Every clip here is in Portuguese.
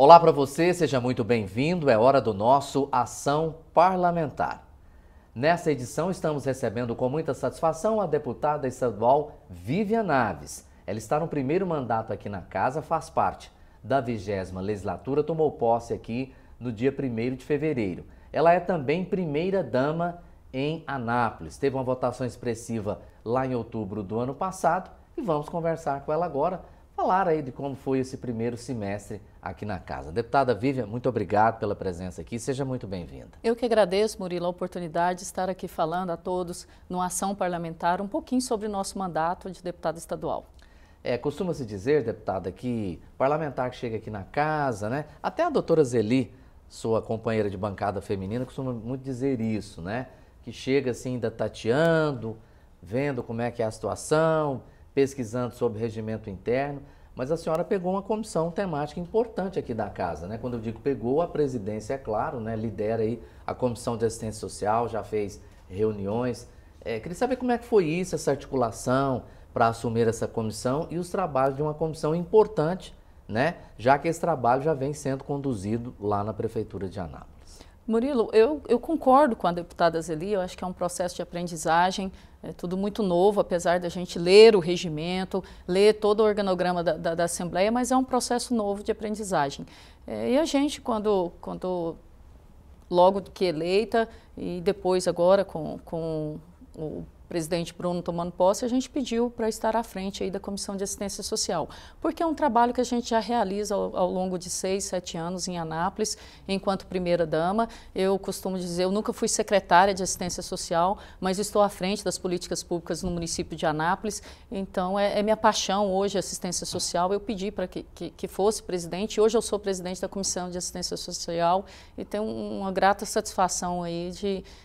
Olá para você, seja muito bem-vindo. É hora do nosso Ação Parlamentar. Nessa edição estamos recebendo com muita satisfação a deputada estadual Vivian Naves. Ela está no primeiro mandato aqui na casa, faz parte da 20ª legislatura, tomou posse aqui no dia 1º de fevereiro. Ela é também primeira-dama em Anápolis. Teve uma votação expressiva lá em outubro do ano passado e vamos conversar com ela agora, falar aí de como foi esse primeiro semestre aqui na casa. Deputada Vivian, muito obrigado pela presença aqui, seja muito bem-vinda. Eu que agradeço, Murilo, a oportunidade de estar aqui falando a todos numa ação parlamentar um pouquinho sobre o nosso mandato de deputada estadual. Costuma-se dizer, deputada, que parlamentar que chega aqui na casa, né? Até a doutora Zeli, sua companheira de bancada feminina, costuma muito dizer isso, né? Que chega assim ainda tateando, vendo como é que é a situação, pesquisando sobre regimento interno, mas a senhora pegou uma comissão temática importante aqui da casa, né? Quando eu digo pegou, a presidência, é claro, né? Lidera aí a Comissão de Assistência Social, já fez reuniões. Queria saber como é que foi isso, essa articulação para assumir essa comissão e os trabalhos de uma comissão importante, né? Já que esse trabalho já vem sendo conduzido lá na Prefeitura de Anápolis. Murilo, eu concordo com a deputada Zeli, eu acho que é um processo de aprendizagem, é tudo muito novo, apesar da gente ler o regimento, ler todo o organograma da Assembleia, mas é um processo novo de aprendizagem. E a gente, quando logo que eleita, e depois agora com o presidente Bruno tomando posse, a gente pediu para estar à frente aí da Comissão de Assistência Social, porque é um trabalho que a gente já realiza ao longo de 6, 7 anos em Anápolis, enquanto primeira-dama. Eu costumo dizer, eu nunca fui secretária de Assistência Social, mas estou à frente das políticas públicas no município de Anápolis, então é minha paixão hoje a assistência social. Eu pedi para que fosse presidente, hoje eu sou presidente da Comissão de Assistência Social e tenho uma grata satisfação aí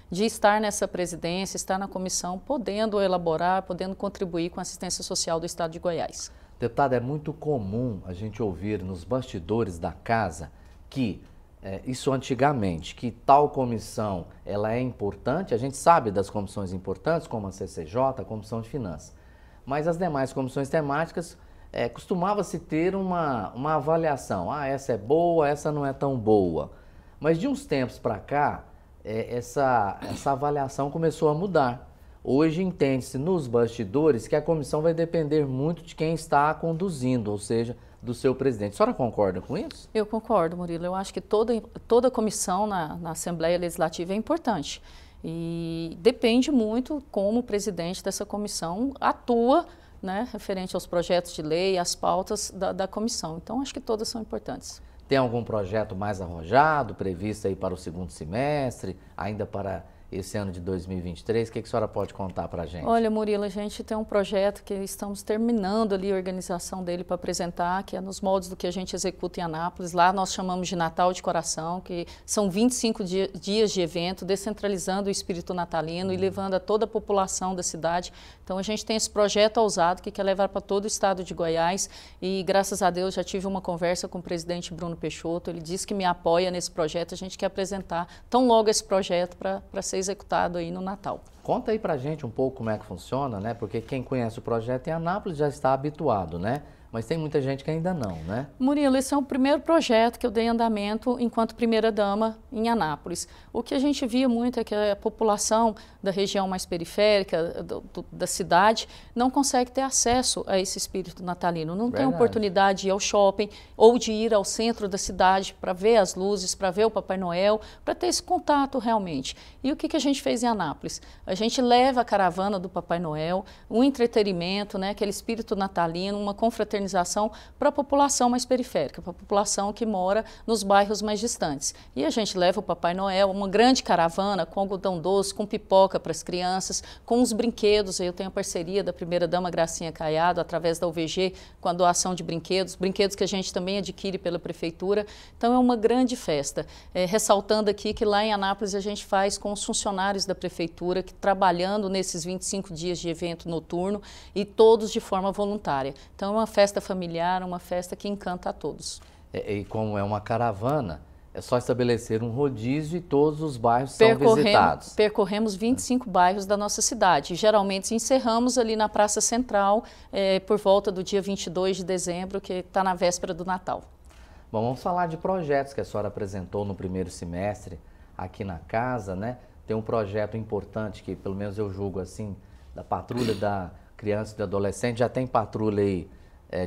de estar nessa presidência, estar na comissão, podendo elaborar, podendo contribuir com a assistência social do estado de Goiás. Deputada, é muito comum a gente ouvir nos bastidores da casa que, isso antigamente, que tal comissão ela é importante, a gente sabe das comissões importantes, como a CCJ, a Comissão de Finanças, mas as demais comissões temáticas costumava-se ter uma avaliação, essa é boa, essa não é tão boa, mas de uns tempos para cá, essa avaliação começou a mudar. Hoje entende-se nos bastidores que a comissão vai depender muito de quem está conduzindo, ou seja, do seu presidente. A senhora concorda com isso? Eu concordo, Murilo. Eu acho que toda comissão na Assembleia Legislativa é importante. E depende muito como o presidente dessa comissão atua, né, referente aos projetos de lei, às pautas da comissão. Então, acho que todas são importantes. Tem algum projeto mais arrojado, previsto aí para o segundo semestre, ainda para esse ano de 2023? O que a senhora pode contar para a gente? Olha, Murilo, a gente tem um projeto que estamos terminando ali a organização dele para apresentar, que é nos moldes do que a gente executa em Anápolis. Lá nós chamamos de Natal de Coração, que são 25 dias de evento, descentralizando o espírito natalino e levando a toda a população da cidade. Então a gente tem esse projeto ousado que quer levar para todo o estado de Goiás e graças a Deus já tive uma conversa com o presidente Bruno Peixoto, ele disse que me apoia nesse projeto, a gente quer apresentar tão logo esse projeto para ser executado aí no Natal. Conta aí pra gente um pouco como é que funciona, né? Porque quem conhece o projeto em Anápolis já está habituado, né? Mas tem muita gente que ainda não, né? Murilo, esse é o primeiro projeto que eu dei andamento enquanto primeira-dama em Anápolis. O que a gente via muito é que a população da região mais periférica, da cidade, não consegue ter acesso a esse espírito natalino. Não tem oportunidade de ir ao shopping ou de ir ao centro da cidade para ver as luzes, para ver o Papai Noel, para ter esse contato realmente. E o que a gente fez em Anápolis? A gente leva a caravana do Papai Noel, um entretenimento, né, aquele espírito natalino, uma confraternização para a população mais periférica, para a população que mora nos bairros mais distantes. E a gente leva o Papai Noel, uma grande caravana com algodão doce, com pipoca para as crianças, com os brinquedos. Eu tenho a parceria da primeira-dama Gracinha Caiado, através da UVG, com a doação de brinquedos que a gente também adquire pela prefeitura. Então é uma grande festa. Ressaltando aqui que lá em Anápolis a gente faz com os funcionários da prefeitura, que trabalhando nesses 25 dias de evento noturno e todos de forma voluntária. Então é uma festa familiar, uma festa que encanta a todos. E como é uma caravana, é só estabelecer um rodízio e todos os bairros são visitados. Percorremos 25 bairros da nossa cidade. Geralmente encerramos ali na Praça Central por volta do dia 22 de dezembro, que está na véspera do Natal. Bom, vamos falar de projetos que a senhora apresentou no primeiro semestre aqui na casa, né? Tem um projeto importante que, pelo menos eu julgo assim, da patrulha da criança e do adolescente, já tem patrulha aí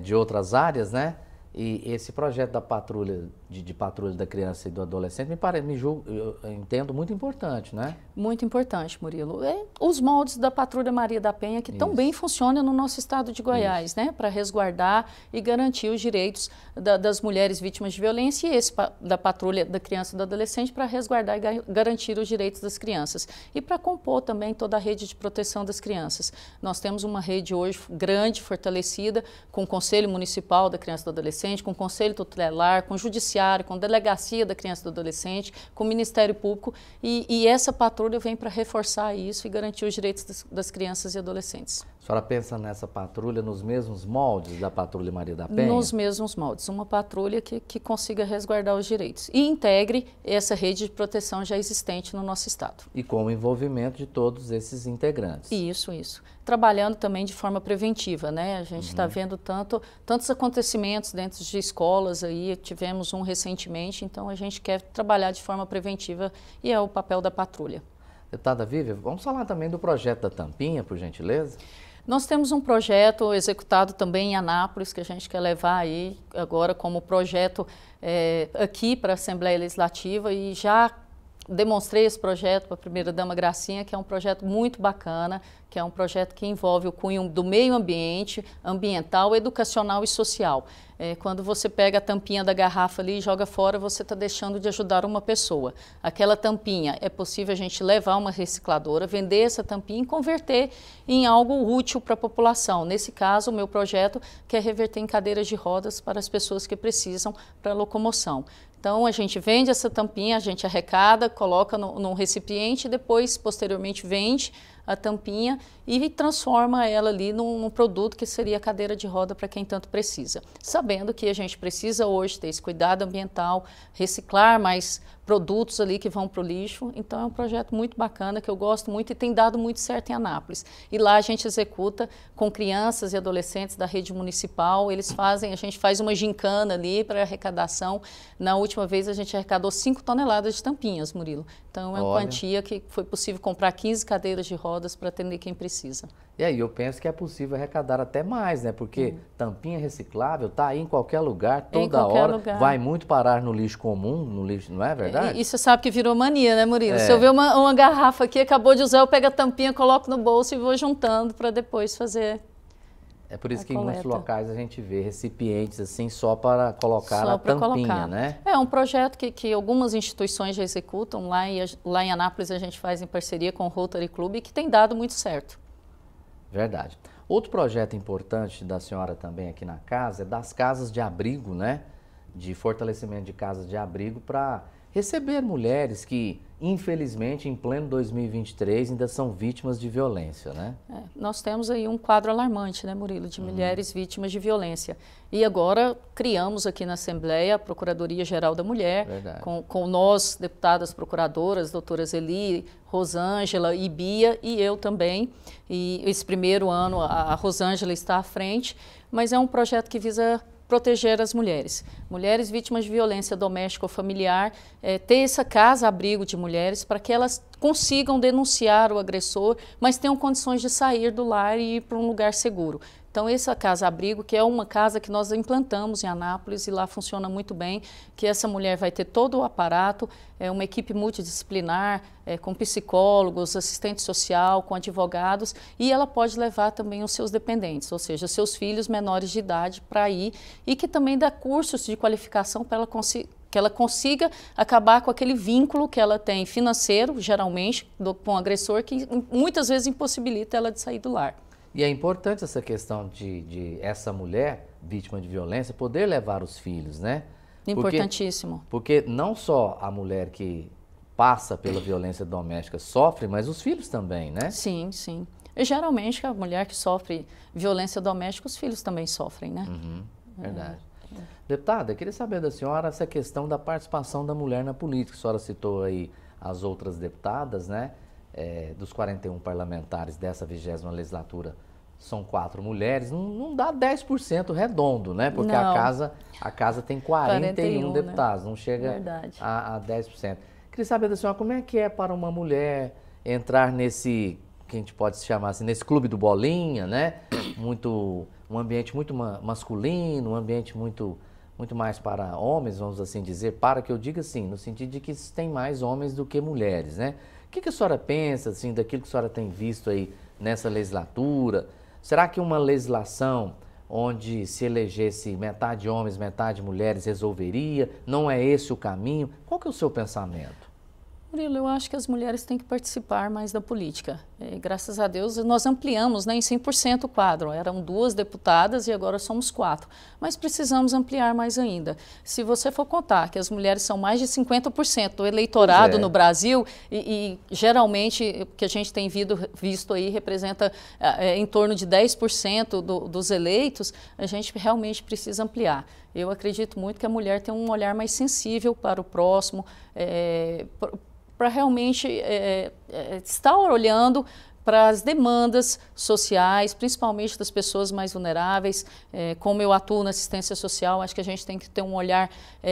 de outras áreas, né? E esse projeto da patrulha, de patrulha da criança e do adolescente, eu entendo muito importante, né? Muito importante, Murilo. Os moldes da Patrulha Maria da Penha, que tão bem funcionam no nosso estado de Goiás, né? Para resguardar e garantir os direitos das mulheres vítimas de violência, e esse da Patrulha da Criança e do Adolescente para resguardar e garantir os direitos das crianças. E para compor também toda a rede de proteção das crianças. Nós temos uma rede hoje grande, fortalecida, com o Conselho Municipal da Criança e do Adolescente, com o Conselho Tutelar, com o Judiciário, com a Delegacia da Criança e do Adolescente, com o Ministério Público, e essa patrulha vem para reforçar isso e garantir os direitos das crianças e adolescentes. A senhora pensa nessa patrulha nos mesmos moldes da Patrulha Maria da Penha? Nos mesmos moldes, uma patrulha que consiga resguardar os direitos e integre essa rede de proteção já existente no nosso estado. E com o envolvimento de todos esses integrantes. Isso. Trabalhando também de forma preventiva, né? A gente está vendo tantos acontecimentos dentro de escolas aí, tivemos um recentemente, então a gente quer trabalhar de forma preventiva e é o papel da patrulha. Deputada Vivian, vamos falar também do projeto da Tampinha, por gentileza? Nós temos um projeto executado também em Anápolis, que a gente quer levar aí agora como projeto aqui para a Assembleia Legislativa, e já demonstrei esse projeto para a primeira-dama Gracinha, que é um projeto muito bacana, que é um projeto que envolve o cunho do meio ambiente, ambiental, educacional e social. Quando você pega a tampinha da garrafa ali e joga fora, você está deixando de ajudar uma pessoa. Aquela tampinha, é possível a gente levar uma recicladora, vender essa tampinha e converter em algo útil para a população. Nesse caso, o meu projeto quer reverter em cadeiras de rodas para as pessoas que precisam para locomoção. Então, a gente vende essa tampinha, a gente arrecada, coloca num recipiente e depois, posteriormente, vende a tampinha e transforma ela ali num produto que seria a cadeira de roda para quem tanto precisa. Sabendo que a gente precisa hoje ter esse cuidado ambiental, reciclar mais produtos ali que vão para o lixo. Então é um projeto muito bacana que eu gosto muito e tem dado muito certo em Anápolis. E lá a gente executa com crianças e adolescentes da rede municipal. A gente faz uma gincana ali para arrecadação. Na última vez a gente arrecadou 5 toneladas de tampinhas, Murilo. Então é uma quantia que foi possível comprar 15 cadeiras de rodas para atender quem precisa. E aí eu penso que é possível arrecadar até mais, né? Porque tampinha reciclável está aí em qualquer lugar, toda hora, vai muito parar no lixo comum, no lixo, não é verdade? E você sabe que virou mania, né, Murilo? Se eu ver uma garrafa aqui, acabou de usar, eu pego a tampinha, coloco no bolso e vou juntando para depois fazer. É por isso que em muitos locais a gente vê recipientes assim só para colocar a tampinha, né? É um projeto que algumas instituições já executam, lá em Anápolis a gente faz em parceria com o Rotary Club e que tem dado muito certo. Verdade. Outro projeto importante da senhora também aqui na casa é das casas de abrigo, né? De fortalecimento de casas de abrigo para receber mulheres que, infelizmente, em pleno 2023, ainda são vítimas de violência, né? Nós temos aí um quadro alarmante, né, Murilo, de mulheres vítimas de violência. E agora criamos aqui na Assembleia a Procuradoria-Geral da Mulher, com nós, deputadas procuradoras, doutoras Eli, Rosângela e Bia, e eu também. E esse primeiro ano a Rosângela está à frente, mas é um projeto que visa proteger as mulheres. Mulheres vítimas de violência doméstica ou familiar, ter essa casa-abrigo de mulheres para que elas consigam denunciar o agressor, mas tenham condições de sair do lar e ir para um lugar seguro. Então, essa casa-abrigo, que é uma casa que nós implantamos em Anápolis e lá funciona muito bem, que essa mulher vai ter todo o aparato, uma equipe multidisciplinar, com psicólogos, assistente social, com advogados, e ela pode levar também os seus dependentes, ou seja, seus filhos menores de idade para ir, e que também dá cursos de qualificação para que ela consiga acabar com aquele vínculo que ela tem financeiro, geralmente, com o agressor, que muitas vezes impossibilita ela de sair do lar. E é importante essa questão de essa mulher, vítima de violência, poder levar os filhos, né? Importantíssimo. Porque não só a mulher que passa pela violência doméstica sofre, mas os filhos também, né? Sim, sim. E geralmente a mulher que sofre violência doméstica, os filhos também sofrem, né? Verdade. Deputada, eu queria saber da senhora essa questão da participação da mulher na política. A senhora citou aí as outras deputadas, né? Dos 41 parlamentares dessa 20ª legislatura, são 4 mulheres, não dá 10% redondo, né? Porque Não. a casa tem 41 deputados, né? não chega Verdade. a 10%. Queria saber da senhora, como é que é para uma mulher entrar nesse, que a gente pode chamar assim, nesse clube do Bolinha, né? Um ambiente muito masculino, um ambiente muito mais para homens, vamos assim dizer, para que eu diga assim, no sentido de que tem mais homens do que mulheres, né? O que a senhora pensa, assim, daquilo que a senhora tem visto aí nessa legislatura? Será que uma legislação onde se elegesse metade homens, metade mulheres resolveria? Não é esse o caminho? Qual que é o seu pensamento? Murilo, eu acho que as mulheres têm que participar mais da política. Graças a Deus, nós ampliamos, né, em 100% o quadro. Eram 2 deputadas e agora somos 4. Mas precisamos ampliar mais ainda. Se você for contar que as mulheres são mais de 50% do eleitorado no Brasil, e geralmente o que a gente tem visto aí representa em torno de 10% dos eleitos, a gente realmente precisa ampliar. Eu acredito muito que a mulher tem um olhar mais sensível para o próximo, para realmente estar olhando para as demandas sociais, principalmente das pessoas mais vulneráveis. Como eu atuo na assistência social, acho que a gente tem que ter um olhar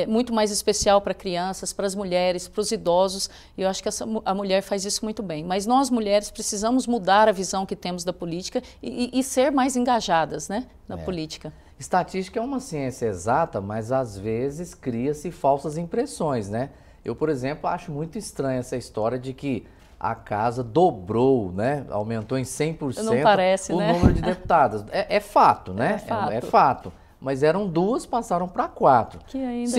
muito mais especial para crianças, para as mulheres, para os idosos, e eu acho que a mulher faz isso muito bem. Mas nós, mulheres, precisamos mudar a visão que temos da política e ser mais engajadas, né, na política. Estatística é uma ciência exata, mas às vezes cria-se falsas impressões, né? Eu, por exemplo, acho muito estranha essa história de que a casa dobrou, né? Aumentou em 100% Não parece, o né? número de deputadas. É fato, né? É fato. É fato. Mas eram 2, passaram para 4. Que ainda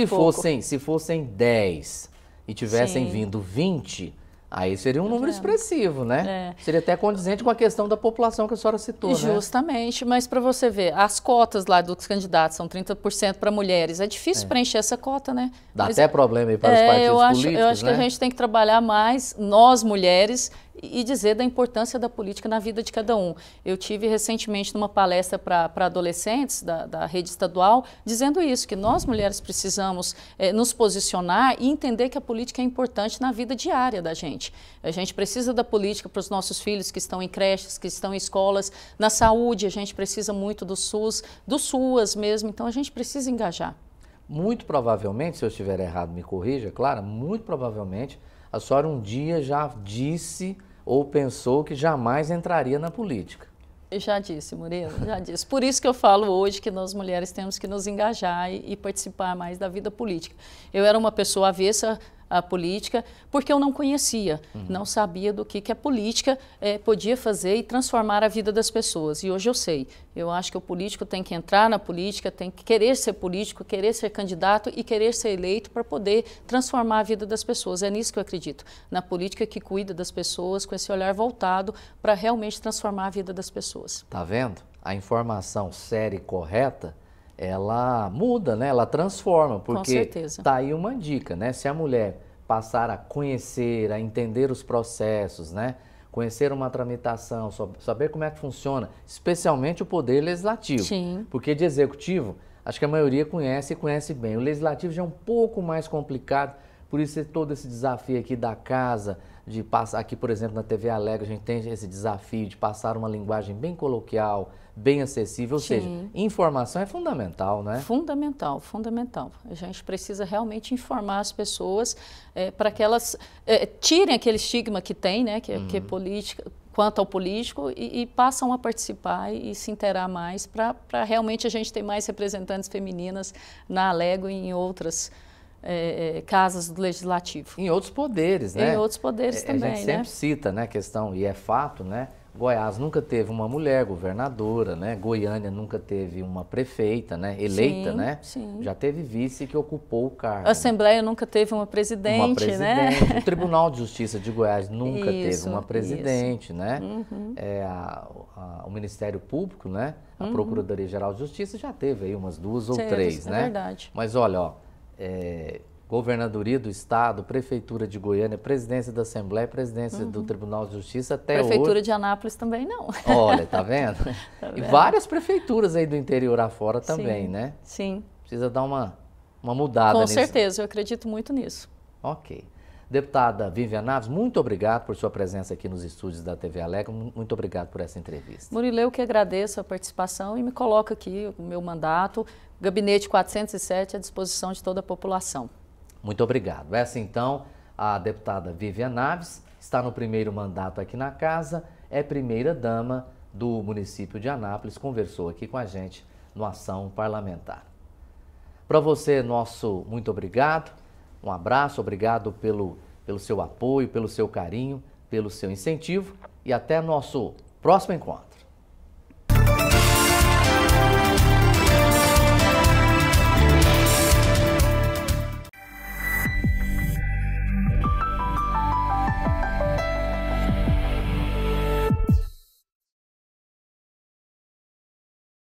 se fossem 10 e tivessem Sim. vindo 20, aí seria um número expressivo, né? É. Seria até condizente com a questão da população que a senhora citou, né? Justamente, mas para você ver, as cotas lá dos candidatos são 30% para mulheres. É difícil preencher essa cota, né? Dá até problema aí para os partidos políticos, eu acho que a gente tem que trabalhar mais, nós mulheres, e dizer da importância da política na vida de cada um. Eu tive recentemente numa palestra para adolescentes da rede estadual, dizendo isso, que nós mulheres precisamos nos posicionar e entender que a política é importante na vida diária da gente. A gente precisa da política para os nossos filhos que estão em creches, que estão em escolas, na saúde, a gente precisa muito do SUS, do SUAS mesmo, então a gente precisa engajar. Muito provavelmente, se eu estiver errado, me corrija, Clara, muito provavelmente a senhora um dia já disse ou pensou que jamais entraria na política. Eu já disse, Murilo, já disse. Por isso que eu falo hoje que nós mulheres temos que nos engajar e participar mais da vida política. Eu era uma pessoa avessa à política porque eu não conhecia, não sabia do que a política podia fazer e transformar a vida das pessoas. E hoje eu sei. Eu acho que o político tem que entrar na política, tem que querer ser político, querer ser candidato e querer ser eleito para poder transformar a vida das pessoas. É nisso que eu acredito. Na política que cuida das pessoas, com esse olhar voltado para realmente transformar a vida das pessoas. Tá vendo? A informação séria e correta, ela muda, né? Ela transforma, porque com certeza. Tá aí uma dica, né? Se a mulher passar a conhecer, a entender os processos, né? Conhecer uma tramitação, saber como é que funciona, especialmente o poder legislativo. Sim. Porque de executivo, acho que a maioria conhece e conhece bem. O legislativo já é um pouco mais complicado, por isso todo esse desafio aqui da casa, de passar aqui, por exemplo, na TV Alegre, a gente tem esse desafio de passar uma linguagem bem coloquial, bem acessível, ou seja, informação é fundamental, né? Fundamental, fundamental. A gente precisa realmente informar as pessoas para que elas tirem aquele estigma que tem, né, que é política, quanto ao político, e passam a participar e se inteirar mais para realmente a gente ter mais representantes femininas na Alego e em outras casas do Legislativo. Em outros poderes, né? Em outros poderes também, a gente sempre cita, né, a questão, e é fato, né? Goiás nunca teve uma mulher governadora, né? Goiânia nunca teve uma prefeita, né? Eleita, né? Sim. Já teve vice que ocupou o cargo. A Assembleia nunca teve uma presidente, né? O Tribunal de Justiça de Goiás nunca teve uma presidente, né? O Ministério Público, né? A Procuradoria-Geral de Justiça já teve aí umas 2 ou 3, né? É verdade. Mas olha, ó, Governadoria do Estado, Prefeitura de Goiânia, Presidência da Assembleia, Presidência do Tribunal de Justiça, até Prefeitura hoje... de Anápolis também não. Olha, tá vendo? Tá vendo? E várias prefeituras aí do interior afora também, né? Sim. Precisa dar uma mudada Com nisso. certeza, eu acredito muito nisso. Ok. Deputada Vivian Naves, muito obrigado por sua presença aqui nos estúdios da TV Alegre, muito obrigado por essa entrevista. Murilo, eu que agradeço a participação e me coloco aqui o meu mandato, Gabinete 407, à disposição de toda a população. Muito obrigado. Essa então, a deputada Vivian Naves, está no primeiro mandato aqui na casa, é primeira-dama do município de Anápolis, conversou aqui com a gente no Ação Parlamentar. Para você, nosso muito obrigado, um abraço, obrigado pelo seu apoio, pelo seu carinho, pelo seu incentivo e até nosso próximo encontro.